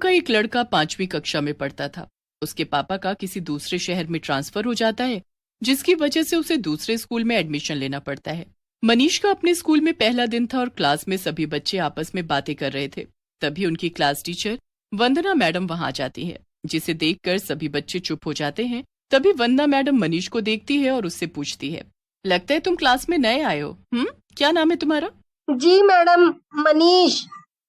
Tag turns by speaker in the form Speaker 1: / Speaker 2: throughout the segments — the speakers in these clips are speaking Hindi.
Speaker 1: का एक लड़का 5वीं कक्षा में पढ़ता था। उसके पापा का किसी दूसरे शहर में ट्रांसफर हो जाता है, जिसकी वजह से उसे दूसरे स्कूल में एडमिशन लेना पड़ता है। मनीष का अपने स्कूल में पहला दिन था और क्लास में सभी बच्चे आपस में बातें कर रहे थे। तभी उनकी क्लास टीचर वंदना मैडम वहां आ जाती है, जिसे देखकर सभी बच्चे चुप हो जाते हैं। तभी वंदना मैडम मनीष को देखती है और उससे पूछती है, लगता है तुम क्लास में नए आए हो। क्या नाम है तुम्हारा?
Speaker 2: जी मैडम, मनीष।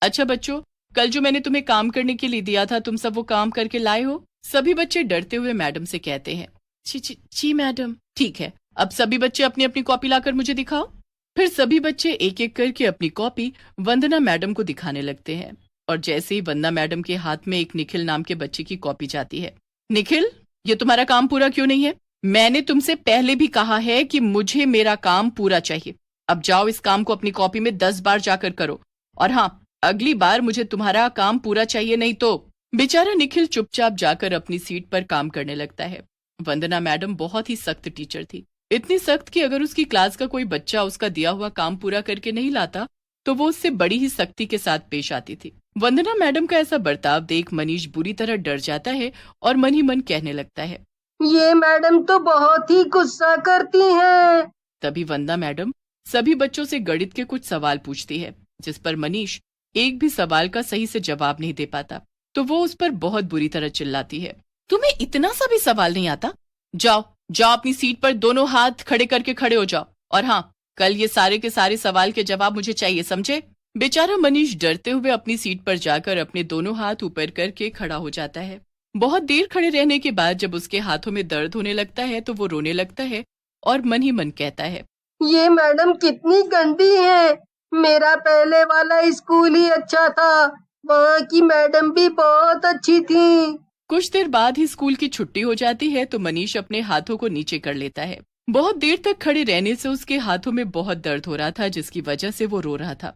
Speaker 1: अच्छा बच्चों, कल जो मैंने तुम्हें काम करने के लिए दिया था, तुम सब वो काम करके लाए हो? सभी बच्चे डरते हुए मैडम से कहते हैं, जी मैडम। ठीक है, अब सभी बच्चे अपनी अपनी कॉपी लाकर मुझे दिखाओ। फिर सभी बच्चे एक एक करके अपनी कॉपी वंदना मैडम को दिखाने लगते हैं। और जैसे ही वंदना मैडम के हाथ में एक निखिल नाम के बच्चे की कॉपी जाती है, निखिल, ये तुम्हारा काम पूरा क्यों नहीं है? मैंने तुमसे पहले भी कहा है कि मुझे मेरा काम पूरा चाहिए। अब जाओ, इस काम को अपनी कॉपी में 10 बार जाकर करो। और हाँ, अगली बार मुझे तुम्हारा काम पूरा चाहिए, नहीं तो। बेचारा निखिल चुपचाप जाकर अपनी सीट पर काम करने लगता है। वंदना मैडम बहुत ही सख्त टीचर थी, इतनी सख्त कि अगर उसकी क्लास का कोई बच्चा उसका दिया हुआ काम पूरा करके नहीं लाता तो वो उससे बड़ी ही सख्ती के साथ पेश आती थी। वंदना मैडम का ऐसा बर्ताव देख मनीष बुरी तरह डर जाता है और मन ही मन कहने लगता है,
Speaker 2: ये मैडम तो बहुत ही गुस्सा करती हैं।
Speaker 1: तभी वंदना मैडम सभी बच्चों से गणित के कुछ सवाल पूछती है, जिस पर मनीष एक भी सवाल का सही से जवाब नहीं दे पाता। तो वो उस पर बहुत बुरी तरह चिल्लाती है, तुम्हें इतना सा भी सवाल नहीं आता? जाओ जाओ, अपनी सीट पर दोनों हाथ खड़े करके खड़े हो जाओ। और हाँ, कल ये सारे के सारे सवाल के जवाब मुझे चाहिए, समझे? बेचारा मनीष डरते हुए अपनी सीट पर जाकर अपने दोनों हाथ ऊपर करके खड़ा हो जाता है। बहुत देर खड़े रहने के बाद जब उसके हाथों में दर्द होने लगता है तो वो रोने लगता है और मन ही मन कहता है,
Speaker 2: ये मैडम कितनी गंदी है। मेरा पहले वाला स्कूल ही अच्छा था, वहाँ की मैडम भी बहुत अच्छी थी।
Speaker 1: कुछ देर बाद ही स्कूल की छुट्टी हो जाती है तो मनीष अपने हाथों को नीचे कर लेता है। बहुत देर तक खड़े रहने से उसके हाथों में बहुत दर्द हो रहा था, जिसकी वजह से वो रो रहा था।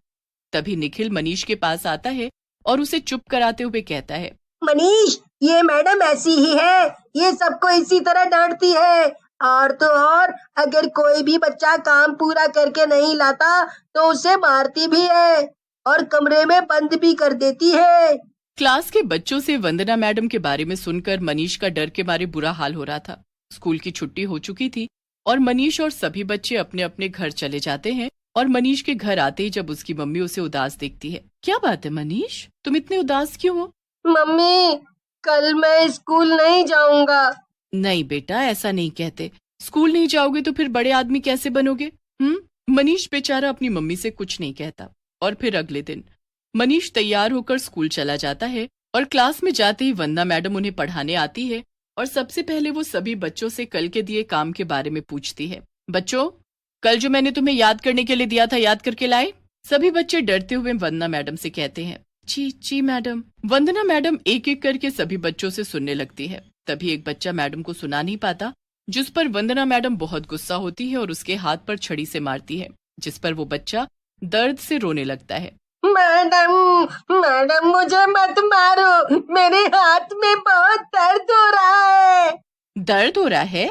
Speaker 1: तभी निखिल मनीष के पास आता है और उसे चुप कराते हुए कहता है,
Speaker 2: मनीष, ये मैडम ऐसी ही है, ये सबको इसी तरह डांटती है। और तो और, अगर कोई भी बच्चा काम पूरा करके नहीं लाता तो उसे मारती भी है और कमरे में बंद भी कर देती है।
Speaker 1: क्लास के बच्चों से वंदना मैडम के बारे में सुनकर मनीष का डर के मारे बुरा हाल हो रहा था। स्कूल की छुट्टी हो चुकी थी और मनीष और सभी बच्चे अपने अपने घर चले जाते हैं। और मनीष के घर आते ही जब उसकी मम्मी उसे उदास देखती है, क्या बात है मनीष, तुम इतने उदास क्यों हो?
Speaker 2: मम्मी, कल मैं स्कूल नहीं जाऊंगा।
Speaker 1: नहीं बेटा, ऐसा नहीं कहते। स्कूल नहीं जाओगे तो फिर बड़े आदमी कैसे बनोगे? मनीष बेचारा अपनी मम्मी से कुछ नहीं कहता। और फिर अगले दिन मनीष तैयार होकर स्कूल चला जाता है और क्लास में जाते ही वंदना मैडम उन्हें पढ़ाने आती है और सबसे पहले वो सभी बच्चों से कल के दिए काम के बारे में पूछती है। बच्चों, कल जो मैंने तुम्हें याद करने के लिए दिया था, याद करके लाए? सभी बच्चे डरते हुए वंदना मैडम से कहते हैं, जी मैडम। वंदना मैडम एक एक करके सभी बच्चों से सुनने लगती है। तभी एक बच्चा मैडम को सुना नहीं पाता, जिस पर वंदना मैडम बहुत गुस्सा होती है और उसके हाथ पर छड़ी से मारती है, जिस पर वो बच्चा दर्द से रोने लगता है।
Speaker 2: मैडम मुझे मत मारो, मेरे हाथ में बहुत दर्द हो रहा है।
Speaker 1: दर्द हो रहा है?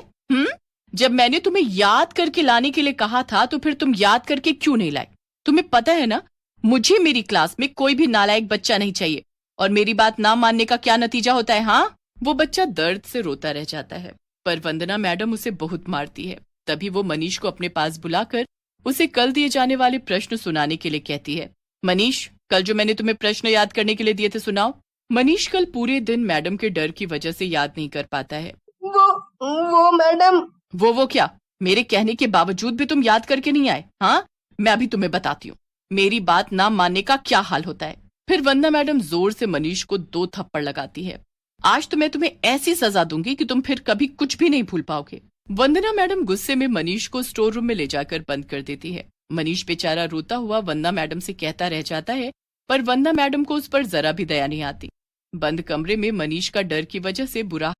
Speaker 1: जब मैंने तुम्हें याद करके लाने के लिए कहा था तो फिर तुम याद करके क्यों नहीं लाए? तुम्हें पता है ना, मुझे मेरी क्लास में कोई भी नालायक बच्चा नहीं चाहिए। और मेरी बात ना मानने का क्या नतीजा होता है? हाँ, वो बच्चा दर्द से रोता रह जाता है, पर वंदना मैडम उसे बहुत मारती है। तभी वो मनीष को अपने पास बुलाकर उसे कल दिए जाने वाले प्रश्न सुनाने के लिए कहती है। मनीष, कल जो मैंने तुम्हें प्रश्न याद करने के लिए दिए थे, सुनाओ। मनीष कल पूरे दिन मैडम के डर की वजह से याद नहीं कर पाता है।
Speaker 2: वो मैडम।
Speaker 1: वो क्या? मेरे कहने के बावजूद भी तुम याद करके नहीं आए? हाँ, मैं अभी तुम्हें बताती हूँ मेरी बात ना मानने का क्या हाल होता है। फिर वंदना मैडम जोर से मनीष को 2 थप्पड़ लगाती है। आज तो मैं तुम्हें ऐसी सजा दूंगी कि तुम फिर कभी कुछ भी नहीं भूल पाओगे। वंदना मैडम गुस्से में मनीष को स्टोर रूम में ले जाकर बंद कर देती है। मनीष बेचारा रोता हुआ वंदना मैडम से कहता रह जाता है, पर वंदना मैडम को उस पर जरा भी दया नहीं आती। बंद कमरे में मनीष का डर की वजह से बुरा,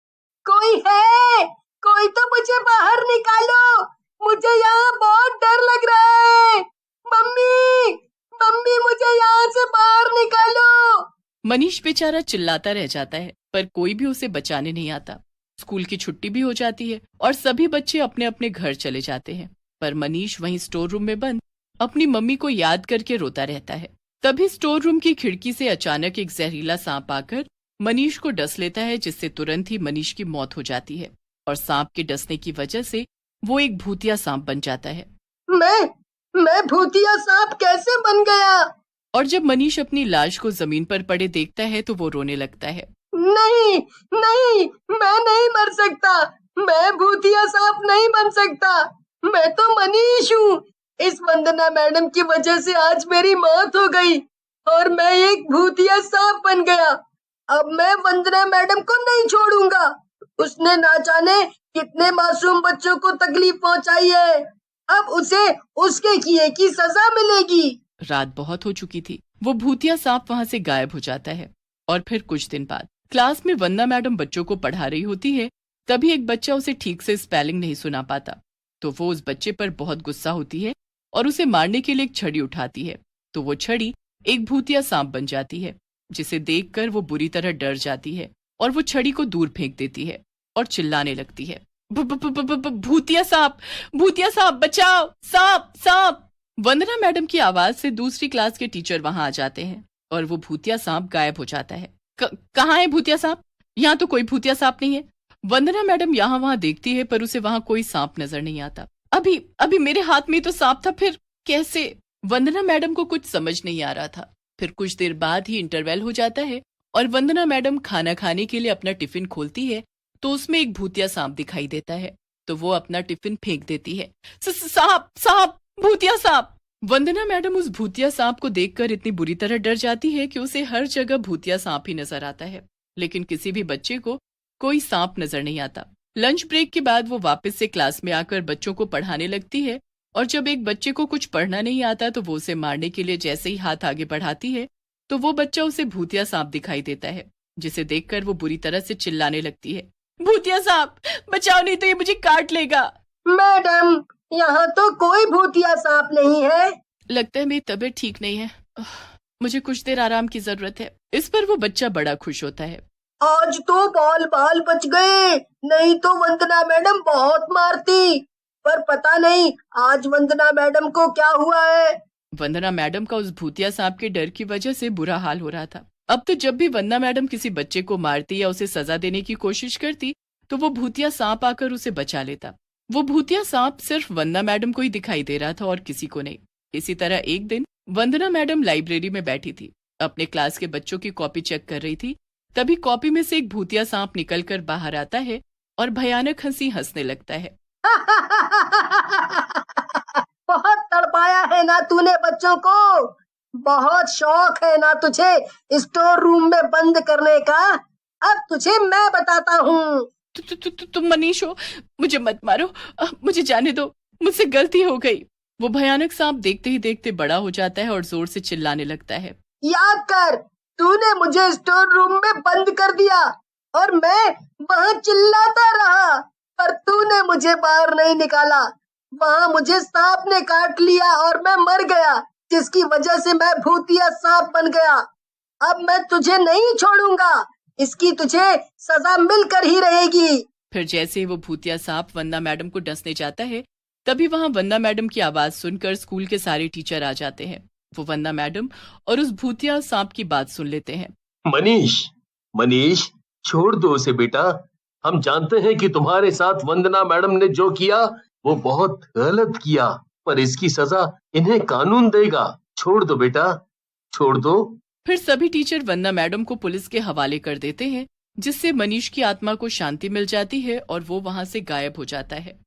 Speaker 2: कोई है? कोई तो मुझे बाहर निकालो, मुझे यहाँ बहुत डर लग रहा है। मम्मी मुझे यहाँ से बाहर निकालो।
Speaker 1: मनीष बेचारा चिल्लाता रह जाता है, पर कोई भी उसे बचाने नहीं आता। स्कूल की छुट्टी भी हो जाती है और सभी बच्चे अपने अपने घर चले जाते हैं, पर मनीष वहीं स्टोर रूम में बंद अपनी मम्मी को याद करके रोता रहता है। तभी स्टोर रूम की खिड़की से अचानक एक जहरीला सांप आकर मनीष को डस लेता है, जिससे तुरंत ही मनीष की मौत हो जाती है और सांप के डसने की वजह से वो एक भूतिया सांप बन जाता है।
Speaker 2: मैं भूतिया सांप कैसे बन गया?
Speaker 1: और जब मनीष अपनी लाश को जमीन पर पड़े देखता है तो वो रोने लगता है।
Speaker 2: नहीं नहीं, मैं नहीं मर सकता, मैं भूतिया सांप नहीं बन सकता, मैं तो मनीष हूँ। इस वंदना मैडम की वजह से आज मेरी मौत हो गई और मैं एक भूतिया सांप बन गया। अब मैं वंदना मैडम को नहीं छोड़ूंगा। उसने ना जाने कितने मासूम बच्चों को तकलीफ पहुंचाई है। अब उसे उसके किए की सजा मिलेगी।
Speaker 1: रात बहुत हो चुकी थी। वो भूतिया सांप वहाँ से गायब हो जाता है और फिर कुछ दिन बाद क्लास में वंदना मैडम बच्चों को पढ़ा रही होती है। तभी एक बच्चा उसे ठीक से स्पेलिंग नहीं सुना पाता, तो वो उस बच्चे पर बहुत गुस्सा होती है और उसे मारने के लिए एक छड़ी उठाती है। तो वो छड़ी एक भूतिया सांप बन जाती है, जिसे देखकर वो बुरी तरह डर जाती है और वो छड़ी को दूर फेंक देती है और चिल्लाने लगती है, भूतिया सांप, भूतिया सांप, बचाओ, सांप, सांप। वंदना मैडम की आवाज से दूसरी क्लास के टीचर वहां आ जाते हैं और वो भूतिया सांप गायब हो जाता है। कहाँ है भूतिया सांप? यहाँ तो कोई भूतिया सांप नहीं है। वंदना मैडम यहाँ वहां देखती है पर उसे वहां कोई सांप नजर नहीं आता। अभी अभी मेरे हाथ में तो सांप था, फिर कैसे? वंदना मैडम को कुछ समझ नहीं आ रहा था। फिर कुछ देर बाद ही इंटरवल हो जाता है और वंदना मैडम खाना खाने के लिए अपना टिफिन खोलती है तो उसमें एक भूतिया सांप दिखाई देता है। तो वो अपना टिफिन फेंक देती है। सांप, सांप, भूतिया सांप। वंदना मैडम उस भूतिया सांप को देखकर इतनी बुरी तरह डर जाती है कि उसे हर जगह भूतिया सांप ही नजर आता है, लेकिन किसी भी बच्चे को कोई सांप नजर नहीं आता। लंच ब्रेक के बाद वो वापस से क्लास में आकर बच्चों को पढ़ाने लगती है और जब एक बच्चे को कुछ पढ़ना नहीं आता तो वो उसे मारने के लिए जैसे ही हाथ आगे बढ़ाती है तो वो बच्चा उसे भूतिया सांप दिखाई देता है, जिसे देखकर वो बुरी तरह से चिल्लाने लगती है, भूतिया सांप, बचाओ, नहीं तो ये मुझे काट लेगा।
Speaker 2: मैडम, यहाँ तो कोई भूतिया सांप नहीं है।
Speaker 1: लगता है मेरी तबीयत ठीक नहीं है, मुझे कुछ देर आराम की जरूरत है। इस पर वो बच्चा बड़ा खुश होता है।
Speaker 2: आज तो बाल बाल बच गए, नहीं तो वंदना मैडम बहुत मारती। पर पता नहीं आज वंदना मैडम को क्या हुआ है।
Speaker 1: वंदना मैडम का उस भूतिया सांप के डर की वजह से बुरा हाल हो रहा था। अब तो जब भी वंदना मैडम किसी बच्चे को मारती या उसे सजा देने की कोशिश करती तो वो भूतिया सांप आकर उसे बचा लेता। वो भूतिया सांप सिर्फ वंदना मैडम को ही दिखाई दे रहा था और किसी को नहीं। इसी तरह एक दिन वंदना मैडम लाइब्रेरी में बैठी थी, अपने क्लास के बच्चों की कॉपी चेक कर रही थी। तभी कॉपी में से एक भूतिया सांप निकलकर बाहर आता है और भयानक हंसी हंसने लगता है।
Speaker 2: बहुत तड़पाया है ना तूने बच्चों को, बहुत शौक है ना तुझे स्टोर रूम में बंद करने का। अब तुझे मैं बताता हूँ।
Speaker 1: तुम मनीष हो, मुझे मत मारो, मुझे जाने दो, मुझसे गलती हो गई। वो भयानक सांप देखते ही देखते बड़ा हो जाता है और जोर से चिल्लाने लगता है,
Speaker 2: याद कर, तूने मुझे स्टोर रूम में बंद कर दिया और मैं वहाँ चिल्लाता रहा, पर तूने मुझे बाहर नहीं निकाला। वहाँ मुझे सांप ने काट लिया और मैं मर गया, जिसकी वजह से मैं भूतिया सांप बन गया। अब मैं तुझे नहीं छोड़ूंगा, इसकी तुझे सजा मिलकर ही रहेगी।
Speaker 1: फिर जैसे ही वो भूतिया सांप वंदना मैडम को डसने जाता है तभी वहाँ वंदना मैडम की आवाज सुनकर स्कूल के सारे टीचर आ जाते हैं। वो वंदना मैडम और उस भूतिया सांप की बात सुन लेते हैं।
Speaker 3: मनीष, मनीष, छोड़ दो उसे बेटा। हम जानते हैं कि तुम्हारे साथ वंदना मैडम ने जो किया वो बहुत गलत किया, पर इसकी सजा इन्हें कानून देगा। छोड़ दो बेटा, छोड़ दो।
Speaker 1: फिर सभी टीचर वंदना मैडम को पुलिस के हवाले कर देते हैं, जिससे मनीष की आत्मा को शांति मिल जाती है और वो वहाँ से गायब हो जाता है।